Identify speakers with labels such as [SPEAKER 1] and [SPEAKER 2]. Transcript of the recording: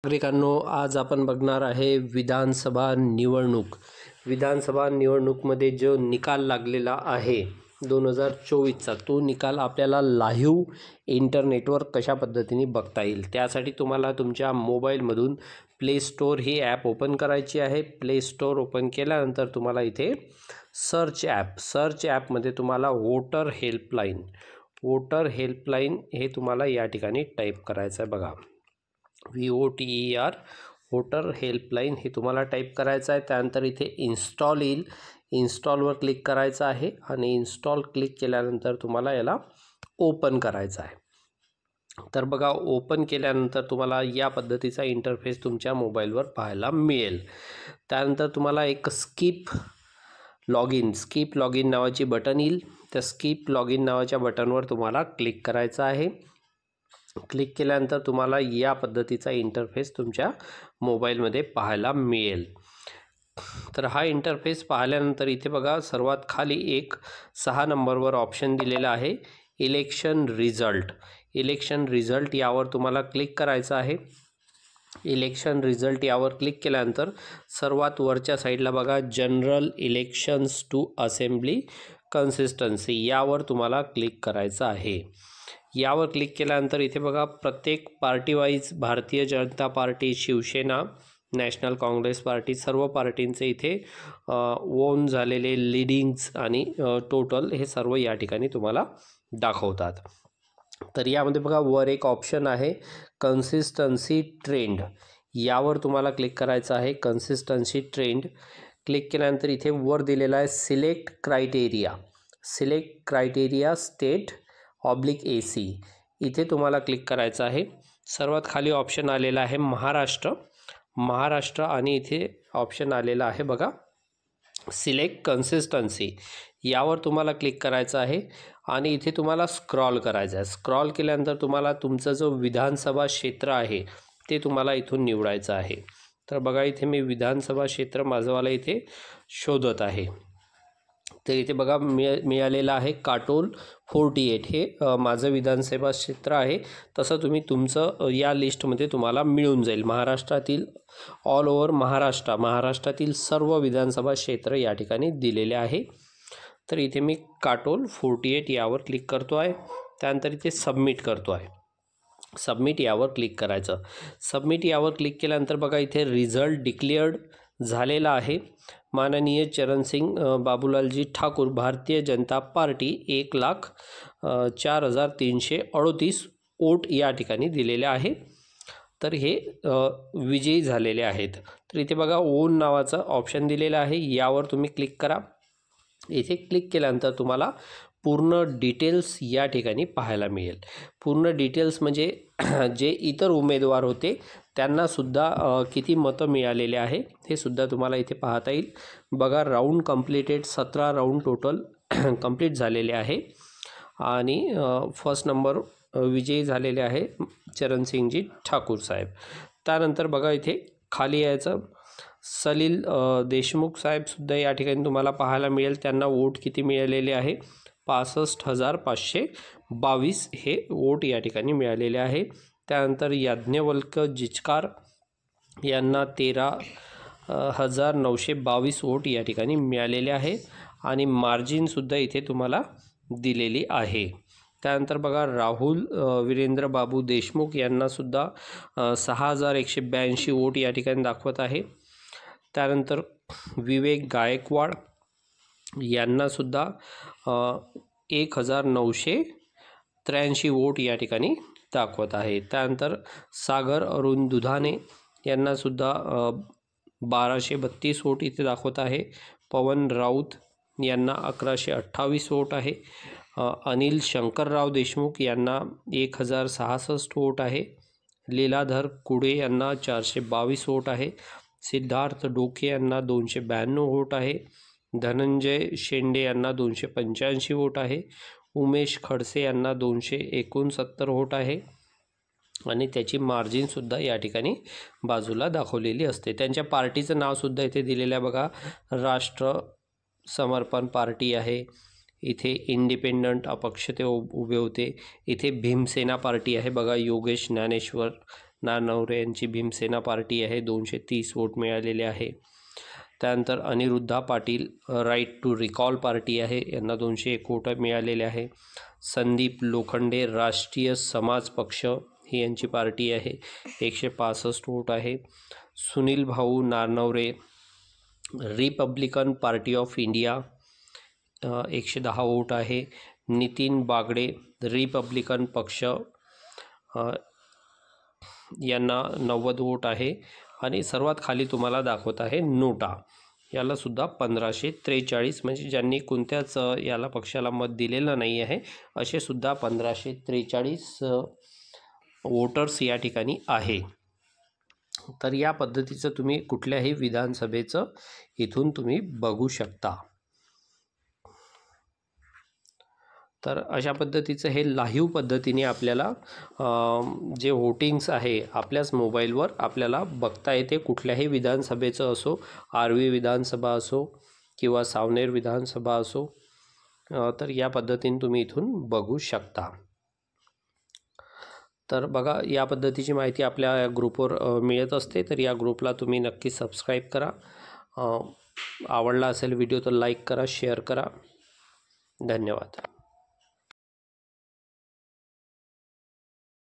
[SPEAKER 1] नागरिकांनो, आज आपण बघणार आहे विधानसभा निवडणूक. विधानसभा निवडणूकमध्ये जो निकाल लागलेला आहे 2024चा, तो निकाल आपल्याला लाईव्ह इंटरनेटवर कशा पद्धतीने बघता येईल, त्यासाठी तुम्हाला तुमच्या मोबाईलमधून प्ले स्टोअर ही ॲप ओपन करायची आहे. प्ले स्टोअर ओपन केल्यानंतर तुम्हाला इथे सर्च ॲपमध्ये तुम्हाला वोटर हेल्पलाईन हे तुम्हाला या ठिकाणी टाईप करायचं आहे. बघा, VOTER वोटर हेल्पलाईन हे तुम्हाला टाईप करायचं आहे. त्यानंतर इथे इन्स्टॉल येईल, इन्स्टॉलवर क्लिक करायचं आहे आणि इन्स्टॉल क्लिक केल्यानंतर तुम्हाला याला ओपन करायचं आहे. तर बघा, ओपन केल्यानंतर तुम्हाला या पद्धतीचा इंटरफेस तुमच्या मोबाईलवर पाहायला मिळेल. त्यानंतर तुम्हाला एक स्किप लॉग इन नावाची बटन येईल. त्या स्किप लॉग इन नावाच्या बटनवर तुम्हाला क्लिक करायचं आहे. क्लिक केल्यानंतर तुम्हाला या पद्धतीचा इंटरफेस तुमच्या मोबाईलमध्ये पाहायला मिळेल. तर हा इंटरफेस पाहिल्यानंतर इथे बघा, सर्वात खाली एक 6 नंबरवर ऑप्शन दिलेला आहे इलेक्शन रिझल्ट. यावर तुम्हाला क्लिक करायचं आहे. इलेक्शन रिझल्ट यावर क्लिक केल्यानंतर सर्वात वरच्या साईडला बघा, general elections to assembly constituency, यावर तुम्हाला क्लिक करायचं आहे. यावर क्लिक केल्यानंतर इथे बघा, प्रत्येक पार्टी वाईज भारतीय जनता पार्टी, शिवसेना, नॅशनल काँग्रेस पार्टी, सर्व पार्टींचे इथे ओन झालेले लीडिंग्स आणि टोटल हे सर्व या ठिकाणी तुम्हाला दाखवतात. तर यामध्ये बघा, वर एक ऑप्शन आहे कन्सिस्टन्सी ट्रेंड, यावर तुम्हाला क्लिक करायचं आहे. कन्सिस्टन्सी ट्रेंड क्लिक केल्यानंतर इथे वर दिलेला आहे सिलेक्ट क्रायटेरिया स्टेट AC, इथे तुम्हाला क्लिक करायचं आहे. सर्वात खाली ऑप्शन आलेला आहे महाराष्ट्र आणि इथे ऑप्शन आलेला आहे बघा सिलेक्ट कन्सिस्टन्सी, यावर तुम्हाला क्लिक करायचं आहे आणि इथे तुम्हाला स्क्रॉल करायचं आहे. स्क्रॉल केल्यानंतर तुम्हाला तुमचं जो विधानसभा क्षेत्र आहे ते तुम्हाला इथून निवडायचं आहे. तर बघा, इथे मी विधानसभा क्षेत्र माझंवाला इथे शोधत आहे. तर इथे बघा, मिळालेलं आहे काटोल 48, हे माझं विधानसभा क्षेत्र आहे. तसं तुम्ही तुमचं या लिस्टमध्ये तुम्हाला मिळून जाईल. महाराष्ट्रातील ऑल ओव्हर महाराष्ट्रातील सर्व विधानसभा क्षेत्र या ठिकाणी दिलेले आहे. तर इथे मी काटोल 48 यावर क्लिक करतो आहे. त्यानंतर इथे सबमिट करतो आहे. सबमिट यावर क्लिक करायचं. सबमिट यावर क्लिक केल्यानंतर बघा, इथे रिझल्ट डिक्लेअर्ड झालेला आहे. माननीय चरणसिंग बाबूलालजी ठाकूर, भारतीय जनता पार्टी, 1,04,338 वोट या ठिकाणी दिलेले आहे. तर हे विजयी झालेले आहेत. तर इथे बघा, ओन नावाचा ऑप्शन दिलेला आहे, यावर तुम्ही क्लिक करा. इथे क्लिक केल्यानंतर तुम्हाला पूर्ण डिटेल्स या ठिकाणी पाहायला मिळेल. पूर्ण डिटेल्स म्हणजे जे इतर उमेदवार होते त्यांनासुद्धा किती मतं मिळालेले आहे हे सुद्धा तुम्हाला इथे पाहता येईल. बघा, round completed, 17 round total complete झालेले आहे आणि फर्स्ट नंबर विजयी झालेले आहे चरणसिंगजी ठाकूर साहेब. त्यानंतर बघा, इथे खाली यायचं सलील देशमुख साहेबसुद्धा या ठिकाणी तुम्हाला पाहायला मिळेल. त्यांना वोट किती मिळालेले आहे, 65,522 हे वोट या ठिकाणी मिळालेले आहे. त्यानंतर याज्ञवल्क जिचकार यांना 13,922 वोट या ठिकाणी मिळालेले आहे आणि मार्जिनसुद्धा इथे तुम्हाला दिलेली आहे. त्यानंतर बघा, राहुल वीरेंद्र बाबू देशमुख यांनासुद्धा 6,182 वोट या ठिकाणी दाखवत आहे. त्यानंतर विवेक गायकवाड यांनासुद्धा 1,983 वोट या ठिकाणी दाखवत आहे. त्यानंतर सागर अरुण दुधाने यांनासुद्धा 1,232 वोट इथे दाखवत आहे. पवन राऊत यांना 1,128 वोट आहे. अनिल शंकरराव देशमुख यांना 1,066 वोट आहे. लीलाधर कुडे यांना 422 वोट आहे. सिद्धार्थ डोके यांना 292 वोट आहे. धनंजय शेंडे यांना 285 वोट आहे. उमेश खडसे यांना 269 वोट आहे आणि त्याची मार्जिनसुद्धा या ठिकाणी बाजूला दाखवलेली असते. त्यांच्या पार्टीचं नावसुद्धा इथे दिलेलं आहे बघा, राष्ट्र समर्पण पार्टी आहे. इथे इंडिपेंडंट अपक्ष ते उभे होते. इथे भीमसेना पार्टी आहे बघा, योगेश ज्ञानेश्वर नारनवरे यांची भीमसेना पार्टी आहे, 230 वोट मिळालेले आहे. त्यानंतर Aniruddha Patil right to recall party आहे, यांना 201 वोट मिळालेले आहे. संदीप लोखंडे राष्ट्रीय समाज पक्ष ही यांची पार्टी आहे, 165 वोट आहे. Sunil Bhau Naranaware Republican Party of India 110 vote आहे. नितीन बागडे रिपब्लिकन पक्ष यांना 90 वोट आहे. आणि सर्वात खाली तुम्हाला दाखवत आहे नोटा, यालासुद्धा 1543, म्हणजे ज्यांनी कोणत्याच याला पक्षाला मत दिलेलं नाही आहे असे सुद्धा 1543 वोटर्स या ठिकाणी आहे. तर या पद्धतीचं तुम्ही कुठल्याही विधानसभेचं इथून तुम्ही बघू शकता. तर अशा पद्धतीचं हे लाईव्ह पद्धतीने आपल्याला जे वोटिंग्स आहे आपल्याच मोबाईलवर आपल्याला बघता येते. कुठल्याही विधानसभेचं असो, आर्वी विधानसभा असो किंवा सावनेर विधानसभा असो, तर या पद्धतीने तुम्ही इथून बघू शकता. तर बघा, या पद्धतीची माहिती आपल्या ग्रुपवर मिळत असते, तर या ग्रुपला तुम्ही नक्की सबस्क्राईब करा. आवडला असेल व्हिडिओ तर लाईक करा, शेअर करा. धन्यवाद.